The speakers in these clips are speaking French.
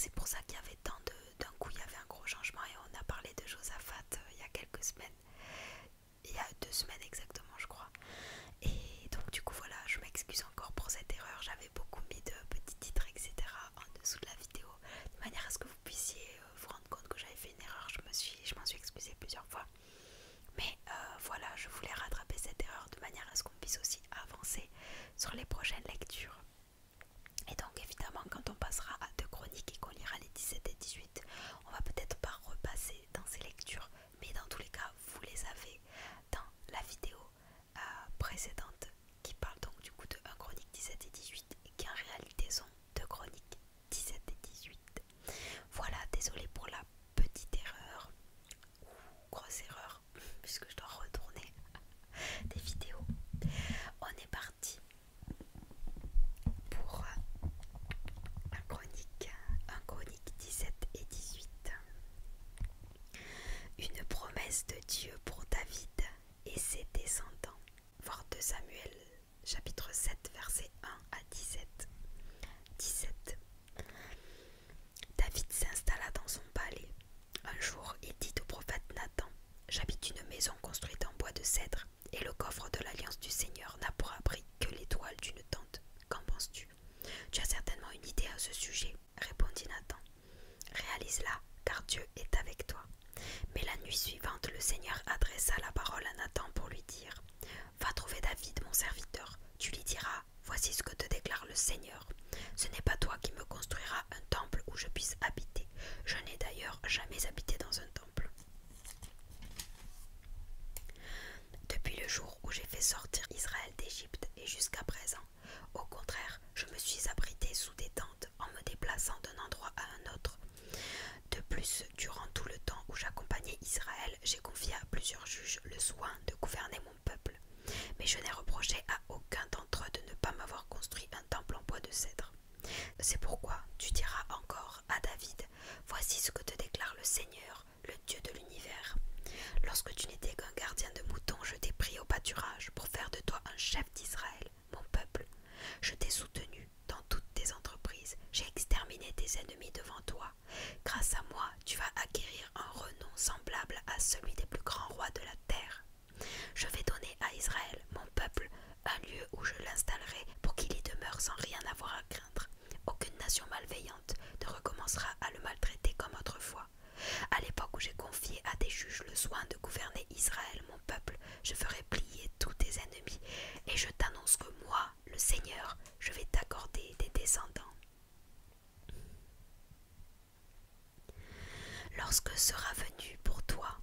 c'est pour ça qu'il y avait tant de... D'un coup, il y avait un gros changement et on a parlé de Josaphat il y a quelques semaines. Il y a 2 semaines exactement, je crois. Et donc du coup, voilà, je m'excuse encore pour cette erreur. J'avais beaucoup mis de petits titres, etc. en dessous de la vidéo, de manière à ce que vous puissiez vous rendre compte que j'avais fait une erreur. Je m'en suis excusée plusieurs fois. Mais voilà, je voulais rattraper cette erreur de manière à ce qu'on puisse aussi avancer sur les prochaines lectures. Et donc évidemment, quand on passera à 2 chroniques et qu'on lira les 17 et 18, on va peut-être pas repasser dans ces lectures, mais dans tous les cas, vous les avez dans la vidéo précédente qui parle donc du coup de 1 chronique 17 et 18 et qui en réalité sont 2 chroniques 17 et 18. Voilà, désolée pour la petite erreur, ou grosse erreur, puisque je dois retourner des vidéos. On est parti pour un chronique 17 et 18. Une promesse de Dieu pour David et ses descendants. Voir 2 Samuel chapitre 7 versets 1 à 17. 17. David s'installa dans son palais. Un jour, il dit au prophète Nathan: j'habite une maison construite en bois de cèdre, et le coffre de l'alliance du Seigneur n'a pour abri que l'étoile d'une tente. Qu'en penses-tu? Tu as certainement une idée à ce sujet, répondit Nathan. Réalise-la, car Dieu est avec toi. Mais la nuit suivante, le Seigneur adressa la parole à Nathan pour lui dire: va trouver David, mon serviteur. Tu lui diras: voici ce que te déclare le Seigneur. Ce n'est pas toi qui me construiras un temple où je puisse habiter. Je n'ai d'ailleurs jamais habité dans un temple. Depuis le jour où j'ai fait sortir Israël d'Égypte et jusqu'à présent, au contraire, je me suis abrité sous des tentes en me déplaçant d'un endroit à un autre. De plus, durant tout le temps où j'accompagnais Israël, j'ai confié à plusieurs juges le soin de gouverner mon peuple. Mais je n'ai reproché à aucun d'entre eux de ne pas m'avoir construit un temple en bois de cèdre. C'est pourquoi tu diras encore à David: voici ce que te déclare le Seigneur, le Dieu de l'univers. Lorsque tu n'étais qu'un gardien de moutons, je t'ai pris au pâturage pour faire de toi un chef d'Israël, mon peuple. Je t'ai soutenu dans toutes tes entreprises, j'ai exterminé tes ennemis devant toi. Grâce à moi, tu vas acquérir un renom semblable à celui des plus grands rois de la terre. Je vais donner à Israël, mon peuple, un lieu où je l'installerai pour qu'il y demeure sans rien avoir à craindre. Aucune nation malveillante ne recommencera à le maltraiter comme autrefois. À l'époque où j'ai confié à des juges le soin de gouverner Israël, mon peuple, je ferai plier tous tes ennemis, et je t'annonce que moi, le Seigneur, je vais t'accorder des descendants. Lorsque sera venu pour toi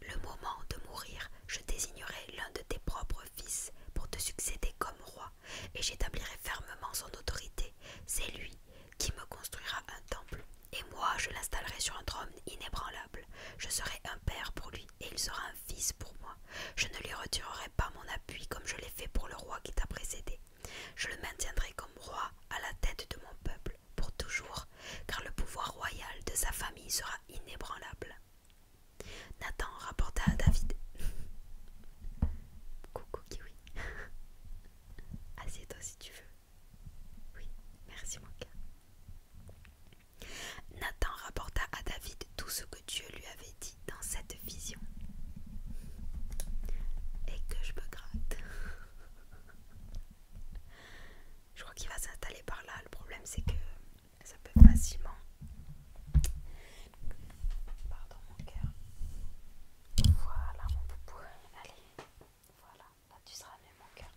le moment de mourir, je désignerai l'un de tes propres fils pour te succéder comme roi, et j'établirai fermement son autorité. C'est lui qui me construira un temple, et moi je l'installerai sur un trône inébranlable. Je serai un père pour lui, et il sera un fils pour moi. Je ne lui retirerai pas mon appui comme je l'ai fait pour le roi qui t'a précédé. Je le maintiendrai comme roi à la tête de mon peuple, pour toujours, car le pouvoir royal de sa famille sera inébranlable. Nathan rapporta à David. Coucou Kiwi. Assieds-toi si tu veux. Oui, merci mon cœur. Nathan rapporta à David tout ce que Dieu lui avait dit dans cette vision. Et que je me gratte. Je crois qu'il va s'installer par là. Le problème c'est que ça peut facilement... Pardon mon cœur. Voilà mon poupou. Allez, voilà, là tu seras mieux mon cœur.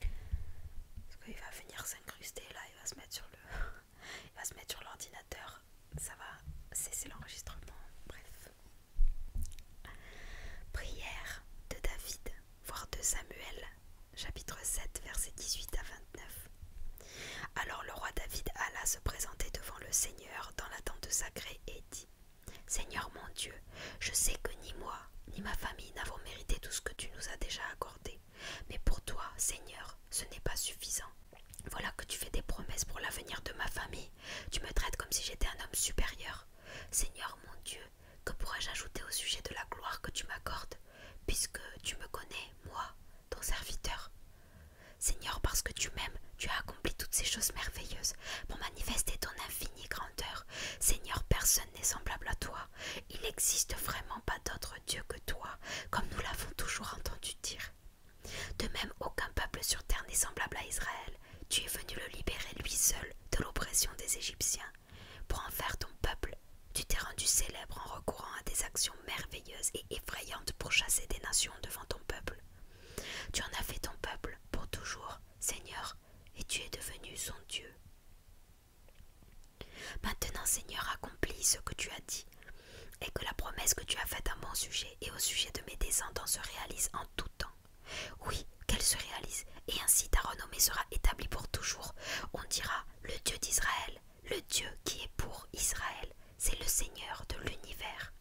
Parce qu'il va venir s'incruster là, il va se mettre sur le... il va se mettre sur l'ordinateur. Ça va cesser l'enregistrement. Bref. Prière de David, voir 2 Samuel, chapitre 7, versets 18 à 29. Alors le roi David alla se présenter devant le Seigneur dans la tente sacrée et dit: Seigneur mon Dieu, je sais que ni moi, ni ma famille n'avons mérité tout ce que tu nous as déjà accordé. Mais pour toi, Seigneur, ce n'est pas suffisant. Voilà que tu fais des promesses pour l'avenir de ma famille. Tu me traites comme si j'étais un homme supérieur. Seigneur mon Dieu, que pourrais-je ajouter au sujet de la gloire que tu m'accordes, puisque tu me connais, moi, ton serviteur? Seigneur, parce que tu m'aimes, tu as accompli toutes ces choses merveilleuses pour manifester ton infinie grandeur. dangereuses et effrayantes pour chasser des nations devant ton peuple. Tu en as fait ton peuple pour toujours, Seigneur, et tu es devenu son Dieu. Maintenant, Seigneur, accomplis ce que tu as dit, et que la promesse que tu as faite à mon sujet et au sujet de mes descendants se réalise en tout temps. Oui, qu'elle se réalise, et ainsi ta renommée sera établie pour toujours. On dira, le Dieu d'Israël, le Dieu qui est pour Israël, c'est le Seigneur de l'univers.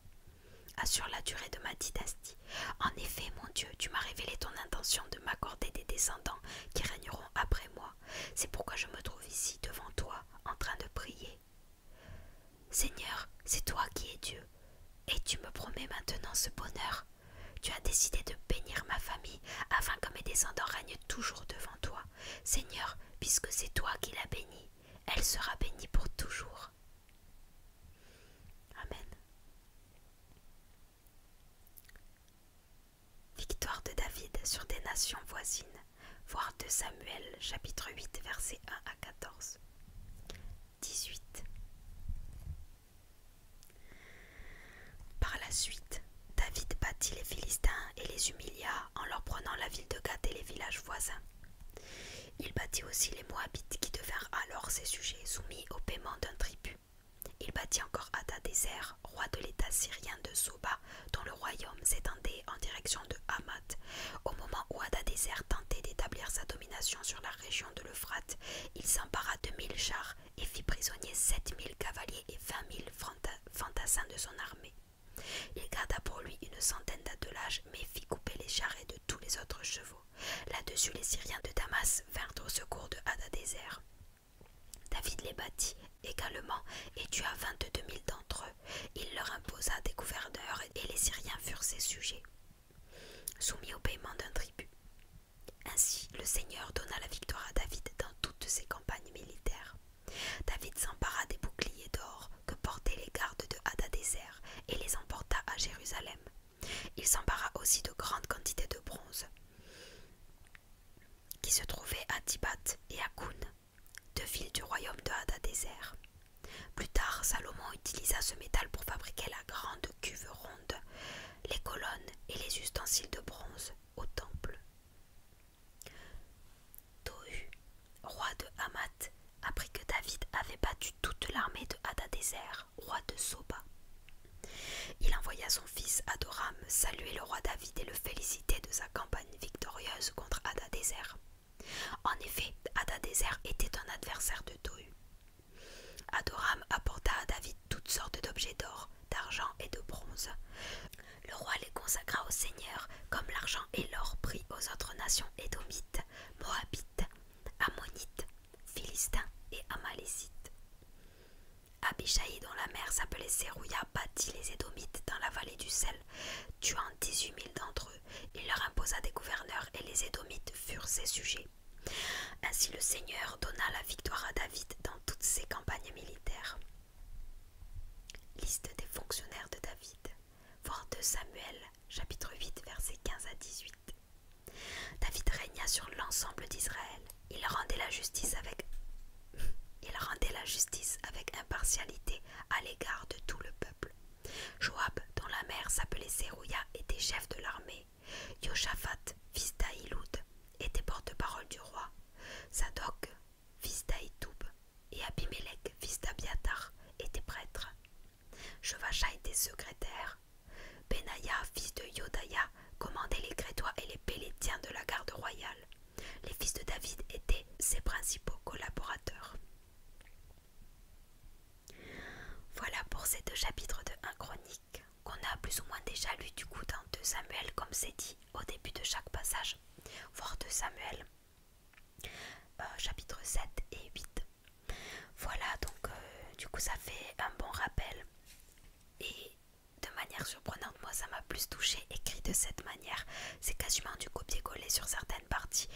Assure la durée de ma dynastie. En effet, mon Dieu, tu m'as révélé ton intention de m'accorder des descendants qui régneront après moi. C'est pourquoi je me trouve ici devant toi, en train de prier. Seigneur, c'est toi qui es Dieu, et tu me promets maintenant ce bonheur. Tu as décidé de bénir ma famille afin que mes descendants règnent toujours devant toi. Seigneur, puisque c'est toi qui l'as bénie, elle sera bénie pour toujours. Amen. Victoire de David sur des nations voisines. Voir 2 Samuel, chapitre 8, versets 1 à 14. 18. Par la suite, David battit les Philistins et les humilia en leur prenant la ville de Gath et les villages voisins. Il battit aussi les Moabites qui devinrent alors ses sujets, soumis au paiement d'un tribut. Il battit encore Hadadézer, roi de l'état syrien de Soba, dont le royaume s'étendait en direction de Hamath. Au moment où Hadadézer tentait d'établir sa domination sur la région de l'Euphrate, il s'empara de 1000 chars et fit prisonnier 7000 cavaliers et 20 000 fantassins de son armée. Il garda pour lui une centaine d'attelages, mais fit couper les charrettes de tous les autres chevaux. Là-dessus, les Syriens de Damas vinrent au secours de Hadadézer. David les battit également et tua 22 000 d'entre eux. Il leur imposa des gouverneurs et les Syriens furent ses sujets, soumis au paiement d'un tribut. Ainsi, le Seigneur donna la victoire à David dans toutes ses campagnes militaires. David s'empara des boucliers d'or que portaient les gardes de Hadadézer et les emporta à Jérusalem. Il s'empara aussi de grandes quantités de bronze qui se trouvaient à Tibat et à Koun, 2 villes du royaume de Hadadézer. Plus tard, Salomon utilisa ce métal pour fabriquer la grande cuve ronde, les colonnes et les ustensiles de bronze au temple. Tohu, roi de Hamath, apprit que David avait battu toute l'armée de Hadadézer, roi de Soba. Il envoya son fils Adoram saluer le roi David et le féliciter de sa campagne victorieuse contre Hadadézer. En effet, Hadadézer était un adversaire de Tohu. Adoram apporta à David toutes sortes d'objets d'or, d'argent et de bronze. Le roi les consacra au Seigneur, comme l'argent et l'or pris aux autres nations édomites, moabites, ammonites, philistins et amalécites. Abishai, dont la mère s'appelait Sérouia, battit les Édomites dans la vallée du sel, tuant 18 000 d'entre eux. Il leur imposa des gouverneurs et les Édomites furent ses sujets. Ainsi le Seigneur donna la victoire à David dans toutes ses campagnes militaires. Liste des fonctionnaires de David. Voir 2 Samuel, chapitre 8, versets 15 à 18. David régna sur l'ensemble d'Israël. Il rendait la justice avec impartialité à l'égard de tout le peuple. Joab, dont la mère s'appelait Sérouia, était chef de l'armée. Joshaphat, fils d'Ahiloud, était porte-parole du roi. Zadok, fils d'Aïtoub, et Abimelech, fils d'Abiatar, étaient prêtres. Jevacha était secrétaire. Benaïa, fils de Yodaya, commandait les Crétois et les Pélétiens de la garde royale. Les fils de David étaient ses principaux collaborateurs. Voilà pour ces 2 chapitres de 1 Chronique qu'on a plus ou moins déjà lu du coup dans 2 Samuel, comme c'est dit au début de chaque passage. Voir 2 Samuel, chapitre 7 et 8. Voilà, donc du coup ça fait un bon rappel. Et de manière surprenante, moi ça m'a plus touché écrit de cette manière. C'est quasiment du copier-coller sur certaines parties.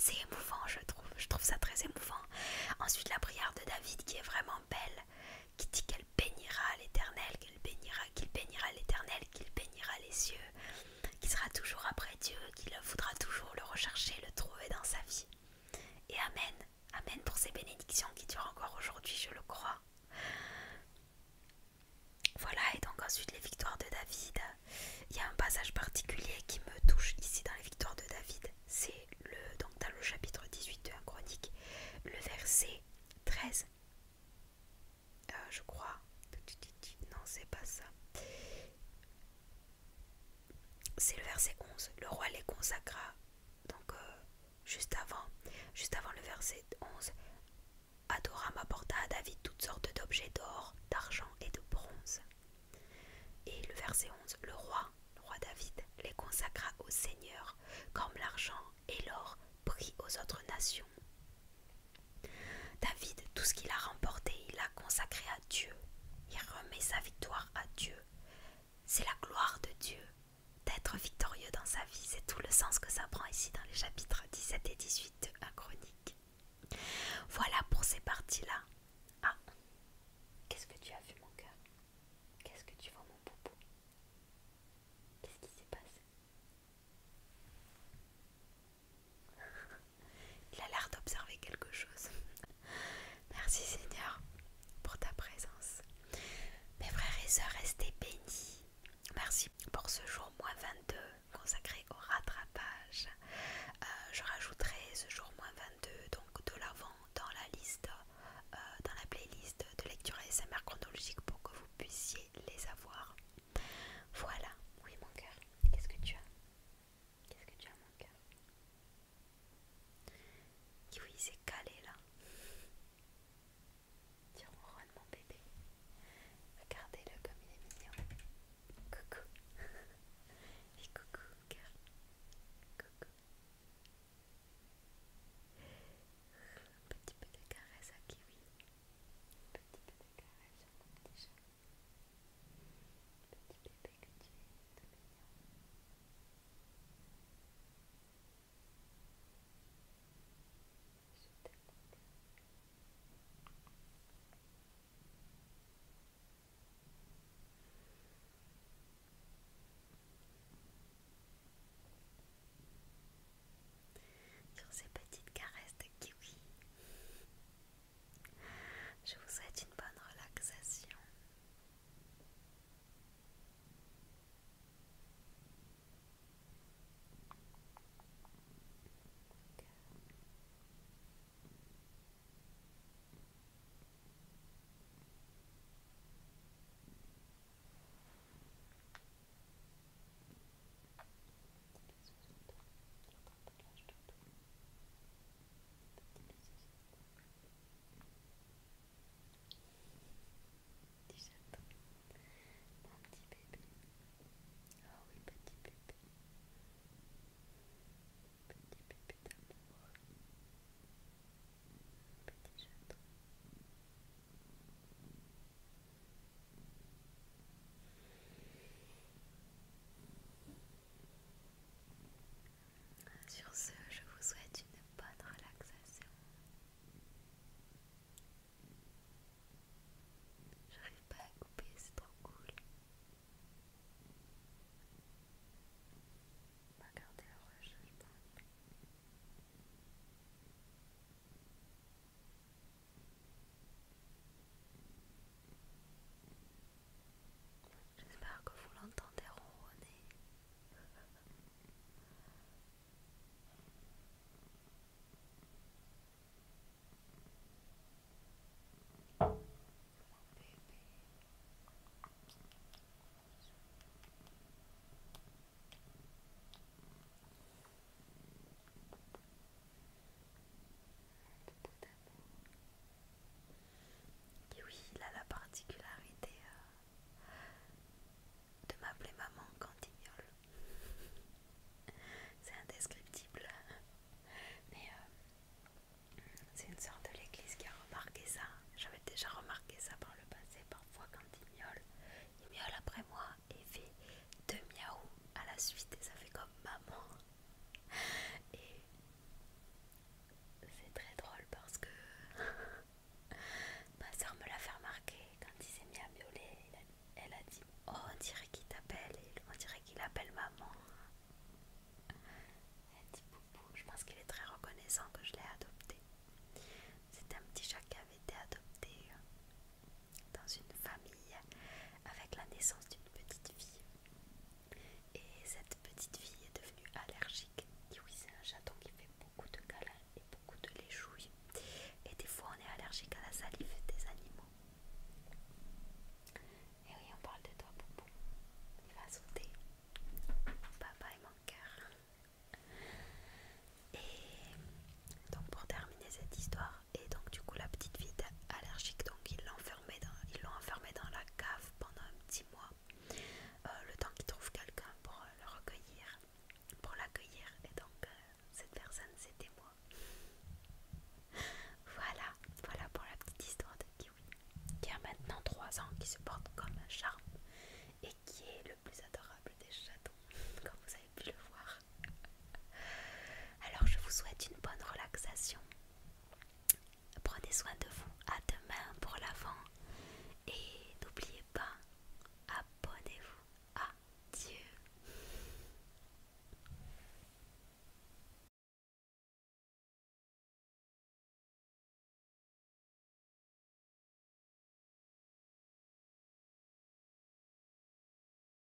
c'est émouvant, je trouve ça très émouvant. Ensuite, la prière de David qui est vraiment belle, qui dit qu'elle bénira l'Éternel, qu'il bénira l'Éternel, qu'il bénira les cieux, qu'il sera toujours après Dieu, qu'il voudra toujours le rechercher, le trouver dans sa vie. Et Amen, Amen pour ces bénédictions qui durent encore aujourd'hui, je le crois. Voilà, et donc ensuite les victoires de David. Il y a un passage particulier qui me touche ici dans les victoires de David. C'est donc dans le chapitre 18 de 1 Chronique, le verset 13. Je crois. Non, c'est pas ça. C'est le verset 11. Le roi les consacra. Donc juste avant le verset 11, Adoram apporta à David toutes sortes d'objets d'or, d'argent et de bronze. Et le verset 11, le roi David les consacra au Seigneur, comme l'argent et l'or pris aux autres nations. David, tout ce qu'il a remporté, il l'a consacré à Dieu. Il remet sa victoire à Dieu. C'est la gloire de Dieu d'être victorieux dans sa vie. C'est tout le sens que ça prend ici dans les chapitres 17 et 18 de 1 Chronique. Voilà pour ces parties-là. Ah, qu'est-ce que tu as vu, mon cœur? Qu'est-ce que tu vois, mon poupou? Qu'est-ce qui s'est passé? Il a l'air d'observer quelque chose. Merci Seigneur pour ta présence. Mes frères et sœurs, restez bénis. Merci pour ce jour -22 consacré au rattrapage. Je rajouterai ce jour -22 donc de l'avant dans la liste, dans la playlist de lecture ASMR chronologique pour que vous puissiez les avoir. Voilà. Oui mon cœur, qu'est-ce que tu as? Qu'est-ce que tu as mon cœur? Oui, c'est calme.